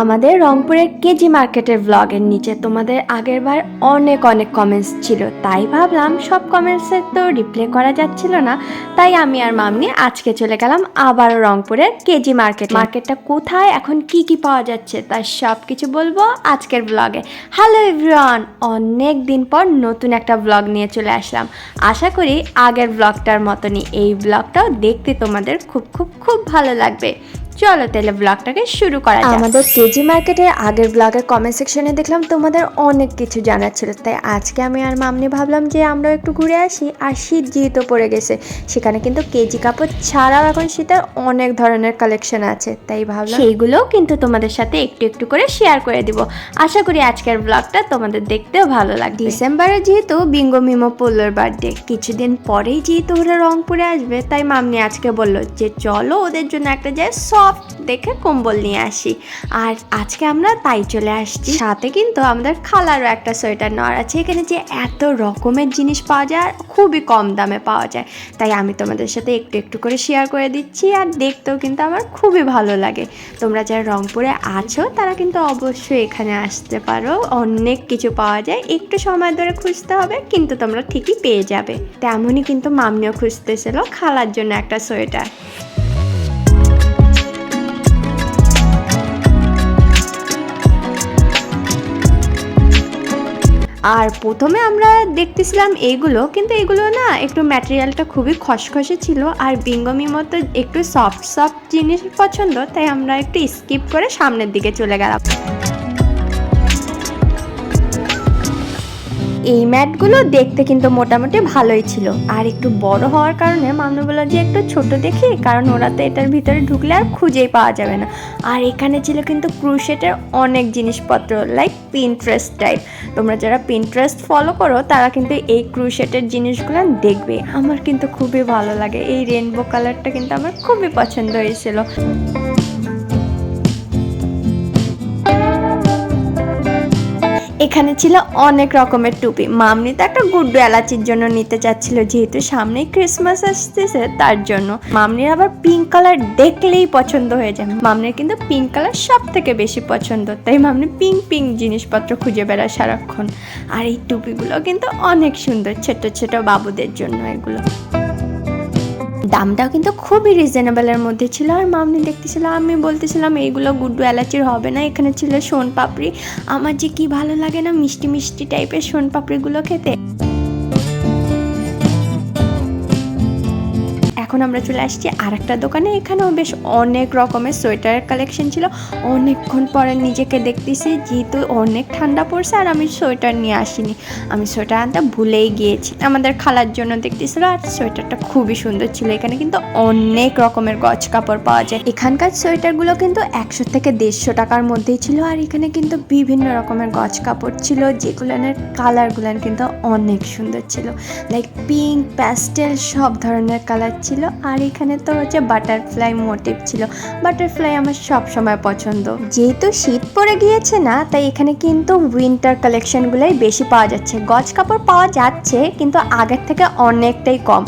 আমাদের রংপুরের কেজি মার্কেটের ব্লগের নিচে তোমাদের আগেরবার অনেক অনেক কমেন্টস ছিল, তাই ভাবলাম সব কমেন্টসের তো রিপ্লাই করা যাচ্ছিল না, তাই আমি আর মামনি আজকে চলে গেলাম আবারও রংপুরের কেজি মার্কেটটা কোথায়, এখন কি কি পাওয়া যাচ্ছে তার সব কিছু বলবো আজকের ব্লগে। হ্যালো এভরিওয়ান, অনেক দিন পর নতুন একটা ব্লগ নিয়ে চলে আসলাম। আশা করি আগের ব্লগটার মতনই এই ব্লগটাও দেখতে তোমাদের খুব খুব খুব ভালো লাগবে। চলো তাহলে ব্লগটাকে শুরু করা যাক। আমাদের কেজি মার্কেটের আগের ব্লগের কমেন্ট সেকশনে দেখলাম তোমাদের অনেক কিছু জানার ছিল, তাই আজকে আমি আর মামনি ভাবলাম যে আমরা একটু ঘুরে আসি। আর শীত যেহেতু পড়ে গেছে, সেখানে কিন্তু কেজি কাপড় ছাড়াও এখন শীতের অনেক ধরনের কালেকশন আছে, তাই ভাবলাম সেইগুলোও কিন্তু তোমাদের সাথে একটু একটু করে শেয়ার করে দিব। আশা করি আজকের ব্লগটা তোমাদের দেখতেও ভালো লাগবে। ডিসেম্বরে যেহেতু বিঙ্গো মিমো পোলোর বার্থডে, কিছুদিন পরেই যেহেতু ওরা রংপুরে আসবে, তাই মামনি আজকে বললো যে চলো ওদের জন্য একটা যায় সফট দেখে কম্বল নিয়ে আসি। আর আজকে আমরা তাই চলে আসছি। সাথে কিন্তু আমাদের খালারও একটা সোয়েটার নেওয়ার আছে। এখানে যে এত রকমের জিনিস পাওয়া যায় আর খুবই কম দামে পাওয়া যায়, তাই আমি তোমাদের সাথে একটু একটু করে শেয়ার করে দিচ্ছি। আর দেখতেও কিন্তু আমার খুবই ভালো লাগে। তোমরা যারা রংপুরে আছো তারা কিন্তু অবশ্যই এখানে আসতে পারো, অনেক কিছু পাওয়া যায়, একটু সময় ধরে খুঁজতে হবে কিন্তু তোমরা ঠিকই পেয়ে যাবে। তেমনই কিন্তু মামনিও খুঁজতেছিল খালার জন্য একটা সোয়েটার। আর প্রথমে আমরা দেখতেছিলাম এইগুলো, কিন্তু এগুলো না একটু ম্যাটেরিয়ালটা খুবই খসখসে ছিল, আর বিঙ্গমি মতো একটু সফট সফট জিনিস পছন্দ, তাই আমরা একটু স্কিপ করে সামনের দিকে চলে গেলাম। এই ম্যাটগুলো দেখতে কিন্তু মোটামুটি ভালোই ছিল, আর একটু বড় হওয়ার কারণে মামনি বলল যে একটু ছোট দেখি, কারণ ওরা তো এটার ভিতরে ঢুকলে আর খুঁজেই পাওয়া যাবে না। আর এখানে ছিল কিন্তু ক্রুশেটের অনেক জিনিসপত্র, লাইক পিন্টারেস্ট টাইপ। তোমরা যারা পিন্টারেস্ট ফলো করো তারা কিন্তু এই ক্রুশেটের জিনিসগুলো দেখবে। আমার কিন্তু খুবই ভালো লাগে, এই রেনবো কালারটা কিন্তু আমার খুবই পছন্দ হয়েছিল। এখানে ছিল অনেক রকমের টুপি। মামনি তো একটা গুড্ডু এলাচির জন্য নিতে চাচ্ছিল, যেহেতু সামনেই ক্রিসমাস আসতেছে তার জন্য। মামনির আবার পিঙ্ক কালার দেখলেই পছন্দ হয়ে যায়। মামনির কিন্তু পিঙ্ক কালার সব থেকে বেশি পছন্দ, তাই মামনি পিঙ্ক পিঙ্ক জিনিসপত্র খুঁজে বেড়ায় সারাক্ষণ। আর এই টুপিগুলো কিন্তু অনেক সুন্দর, ছোট ছোট বাবুদের জন্য এগুলো। দামটাও কিন্তু খুবই রিজনেবলের মধ্যে ছিল। আর মামনি দেখতেছিল, আমি বলতেছিলাম এইগুলো গুড্ডু এলাচির হবে না। এখানে ছিল সোন পাপড়ি। আমার যে কি ভালো লাগে না মিষ্টি মিষ্টি টাইপের সোন পাপড়িগুলো খেতে। এখন আমরা চলে আসছি আর একটা দোকানে। এখানেও বেশ অনেক রকমের সোয়েটারের কালেকশন ছিল। অনেকক্ষণ পরে নিজেকে দেখতেছি, যেহেতু অনেক ঠান্ডা পড়ছে আর আমি সোয়েটার নিয়ে আসিনি, আমি সোয়েটার আনতে ভুলেই গিয়েছি। আমাদের খালার জন্য দেখতেছিল, আর সোয়েটারটা খুবই সুন্দর ছিল। এখানে কিন্তু অনেক রকমের গজ কাপড় পাওয়া যায়। এখানকার সোয়েটারগুলো কিন্তু 100 থেকে 150 টাকার মধ্যেই ছিল। আর এখানে কিন্তু বিভিন্ন রকমের গজ কাপড় ছিল, যেগুলোর কালারগুলো কিন্তু অনেক সুন্দর ছিল, লাইক পিঙ্ক, প্যাস্টেল, সব ধরনের কালার ছিল। আর এখানে তো হচ্ছে বাটারফ্লাই মোটিভ ছিল। বাটারফ্লাই আমার সব সময় পছন্দ। যেহেতু শীত পড়ে গিয়েছে না, তাই এখানে কিন্তু উইন্টার কালেকশনগুলোই বেশি পাওয়া যাচ্ছে। গজ কাপড় পাওয়া যাচ্ছে কিন্তু আগের থেকে অনেকটাই কম।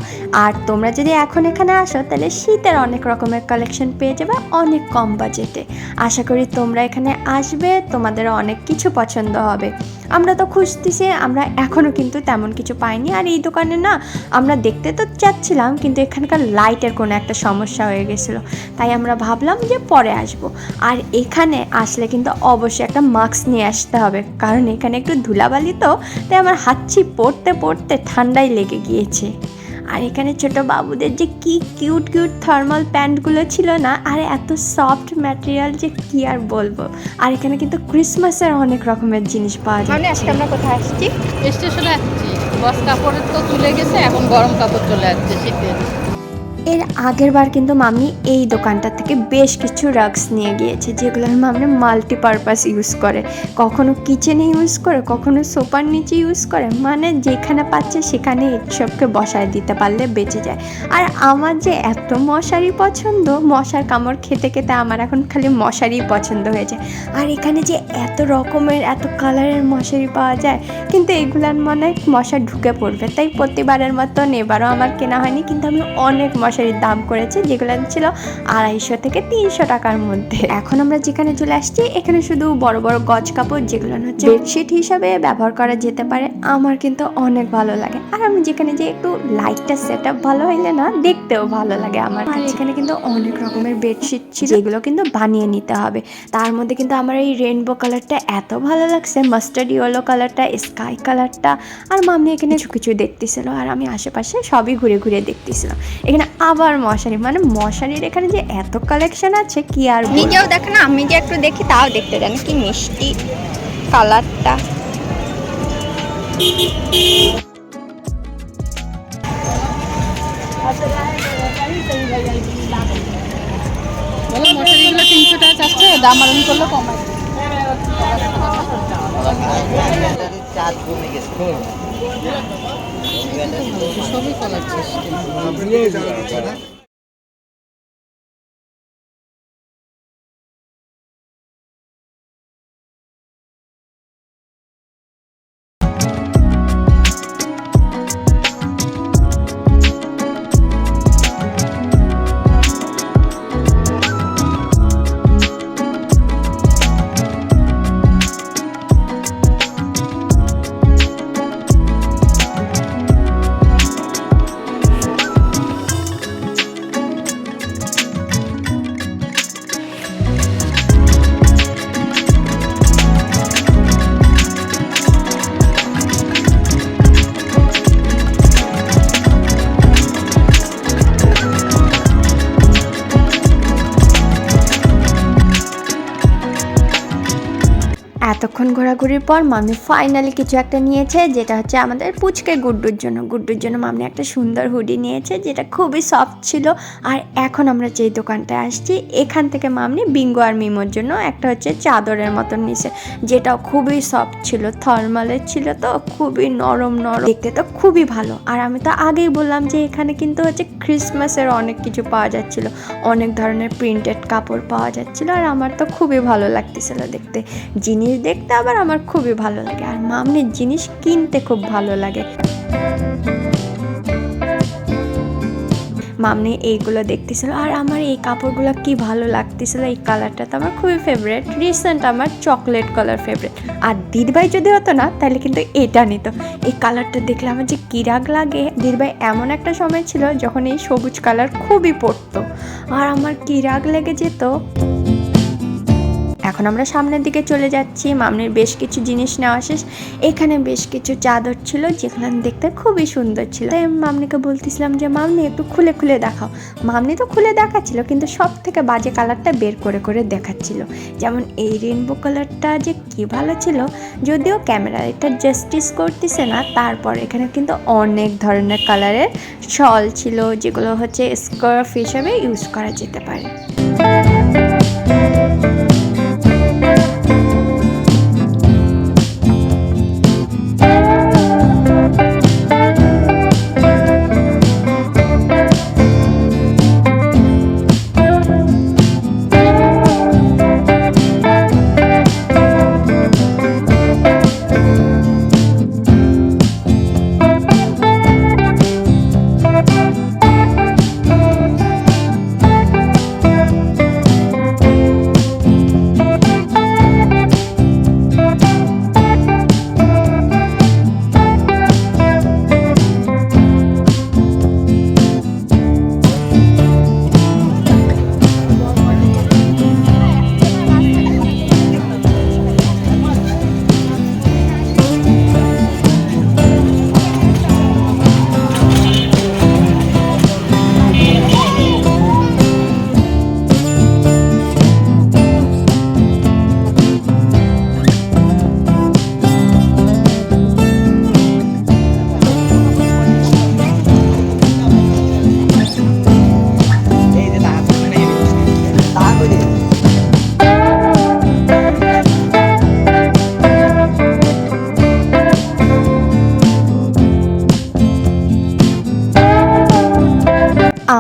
আর তোমরা যদি এখন এখানে আসো তাহলে শীতের অনেক রকমের কালেকশন পেয়ে যাবে অনেক কম বাজেটে। আশা করি তোমরা এখানে আসবে, তোমাদের অনেক কিছু পছন্দ হবে। আমরা তো খুঁজতেছি, আমরা এখনও কিন্তু তেমন কিছু পাইনি। আর এই দোকানে না আমরা দেখতে তো চাচ্ছিলাম, কিন্তু এখানকার লাইটের কোনো একটা সমস্যা হয়ে গেছিলো, তাই আমরা ভাবলাম যে পরে আসব। আর এখানে আসলে কিন্তু অবশ্যই একটা মাস্ক নিয়ে আসতে হবে, কারণ এখানে একটু ধুলাবালি তো, তাই আমার হাঁচি পড়তে পড়তে ঠান্ডায় লেগে গিয়েছে। আর এখানে ছোট বাবুদের যে কি কিউট কিউট থার্মাল প্যান্টগুলো ছিল না, আর এত সফট ম্যাটেরিয়াল যে কি আর বলবো। আর এখানে কিন্তু ক্রিসমাসের অনেক রকমের জিনিস পাওয়া যায়। মানে আজকে আমরা কোথায় আসছি? স্টেশনে আসছি। গস কাপড়ের তো তুলে গেছে, এখন গরম কাপড় চলে আসছে শীতের। এর আগের বার কিন্তু মামনি এই দোকানটা থেকে বেশ কিছু রাগস নিয়ে গিয়েছে, যেগুলোর মামনি মাল্টিপারপাস ইউজ করে। কখনো কিচেনে ইউজ করে, কখনো সোফার নিচে ইউজ করে, মানে যেখানে পাচ্ছে সেখানে এসবকে বসায় দিতে পারলে বেঁচে যায়। আর আমার যে এত মশারি পছন্দ, মশার কামড় খেতে খেতে আমার এখন খালি মশারি পছন্দ হয়েছে। আর এখানে যে এত রকমের এত কালারের মশারি পাওয়া যায়, কিন্তু এগুলার মনে মশা ঢুকে পড়বে, তাই প্রতিবারের মতন এবারও আমার কেনা হয়নি, কিন্তু আমি অনেক মশা মশারির দাম করেছে, যেগুলো ছিল 250 থেকে 300 টাকার মধ্যে। এখন আমরা যেখানে চলে আসছি এখানে শুধু বড় বড় গজ কাপড়, যেগুলো হচ্ছে বেডশিট হিসাবে ব্যবহার করা যেতে পারে। আমার কিন্তু অনেক ভালো লাগে, আর আমি যেখানে যে একটু লাইটটা সেট আপ ভালো হইলে না দেখতেও ভালো লাগে আমার। আর এখানে কিন্তু অনেক রকমের বেডশিট ছিল, যেগুলো কিন্তু বানিয়ে নিতে হবে। তার মধ্যে কিন্তু আমার এই রেইনবো কালারটা এত ভালো লাগছে, মাস্টার্ড ইয়েলো কালারটা, স্কাই কালারটা। আর মামনি এখানে কিছু কিছু দেখতেছিল, আর আমি আশেপাশে সবই ঘুরে ঘুরে দেখতেছিলাম। এখানে আবার মশারি, মানে মশারির এখানে যে এত কালেকশন আছে কি আর নিজেও দেখে না, আমি যে একটু দেখি তাও দেখতে জানি কি মিষ্টি কালারটা। বলো মশারিগুলো 300 টাকা চাচ্ছে, দাম আরম্ভ করলে কমাই। সবই কালার চেষ্টা। এতক্ষণ ঘোরাঘুরির পর মামনি ফাইনালি কিছু একটা নিয়েছে, যেটা হচ্ছে আমাদের পুচকে গুড্ডুর জন্য। গুড্ডুর জন্য মামনি একটা সুন্দর হুডি নিয়েছে, যেটা খুবই সফট ছিল। আর এখন আমরা যেই দোকানটায় আসছি এখান থেকে মামনি বিঙ্গো আর মিমোর জন্য একটা হচ্ছে চাদরের মতন নিয়েছে, যেটাও খুবই সফট ছিল, থর্মালের ছিল, তো খুবই নরম নরম, দেখতে তো খুবই ভালো। আর আমি তো আগেই বললাম যে এখানে কিন্তু হচ্ছে ক্রিসমাসের অনেক কিছু পাওয়া যাচ্ছিল, অনেক ধরনের প্রিন্টেড কাপড় পাওয়া যাচ্ছিল। আর আমার তো খুবই ভালো লাগতেছিল দেখতে, জিনিস দেখতে আবার আমার খুবই ভালো লাগে, আর মামনির জিনিস কিনতে খুব ভালো লাগে। মামনি এইগুলো দেখতেছিল, আর আমার এই কাপড়গুলো কি ভালো লাগতেছিল। এই কালারটা তো আমার খুবই ফেভারিট, রিসেন্ট আমার চকলেট কালার ফেভারিট। আর দিদিভাই যদি হতো না তাহলে কিন্তু এটা নিত। এই কালারটা দেখলে আমার যে কি রাগ লাগে। দিদিভাই এমন একটা সময় ছিল যখন এই সবুজ কালার খুবই পড়তো, আর আমার কি রাগ লেগে যেত। এখন আমরা সামনের দিকে চলে যাচ্ছি, মামনির বেশ কিছু জিনিস নেওয়া শেষ। এখানে বেশ কিছু চাদর ছিল, যেগুলো দেখতে খুবই সুন্দর ছিল। তাই আমি মামনিকে বলতেছিলাম যে মামনি একটু খুলে খুলে দেখাও। মামনি তো খুলে দেখাচ্ছিল, কিন্তু সব থেকে বাজে কালারটা বের করে করে দেখাচ্ছিল। যেমন এই রেইনবো কালারটা যে কি ভালো ছিল, যদিও ক্যামেরা এটা জাস্টিস করতেছে না। তারপর এখানে কিন্তু অনেক ধরনের কালারের শল ছিল, যেগুলো হচ্ছে স্কার্ফ হিসেবে ইউজ করা যেতে পারে।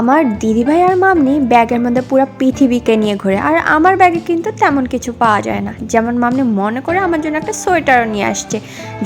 আমার দিদিভাই আর মামনি ব্যাগের মধ্যে পুরো পৃথিবীকে নিয়ে ঘোরে, আর আমার ব্যাগে কিন্তু তেমন কিছু পাওয়া যায় না। যেমন মামনি মনে করে আমার জন্য একটা সোয়েটারও নিয়ে আসছে,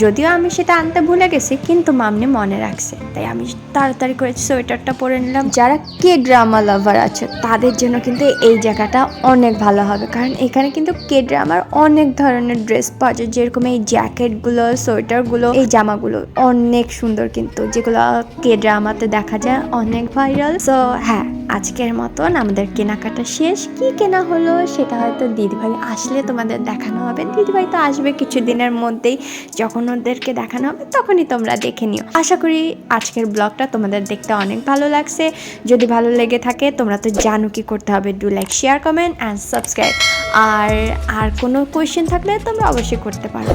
যদিও আমি সেটা আনতে ভুলে গেছি, কিন্তু মামনি মনে রাখছে, তাই আমি তাড়াতাড়ি করে সোয়েটারটা পরে নিলাম। যারা কে ড্রামা লাভার আছে তাদের জন্য কিন্তু এই জায়গাটা অনেক ভালো হবে, কারণ এখানে কিন্তু কে ড্রামার অনেক ধরনের ড্রেস পাওয়া যায়, যেরকম এই জ্যাকেটগুলো, সোয়েটারগুলো, এই জামাগুলো অনেক সুন্দর, কিন্তু যেগুলো কে ড্রামাতে দেখা যায় অনেক ভাইরাল। সো হ্যাঁ, আজকের মতন আমাদের কেনাকাটা শেষ। কি কেনা হলো সেটা হয়তো দিদিভাই আসলে তোমাদের দেখানো হবে। দিদিভাই তো আসবে কিছুদিনের মধ্যেই, যখন ওদেরকে দেখানো হবে তখনই তোমরা দেখে নিও। আশা করি আজকের ব্লগটা তোমাদের দেখতে অনেক ভালো লাগছে। যদি ভালো লেগে থাকে তোমরা তো জানো কি করতে হবে, do like, share, comment and subscribe. আর কোনো কোয়েশ্চেন থাকলে তোমরা অবশ্যই করতে পারো।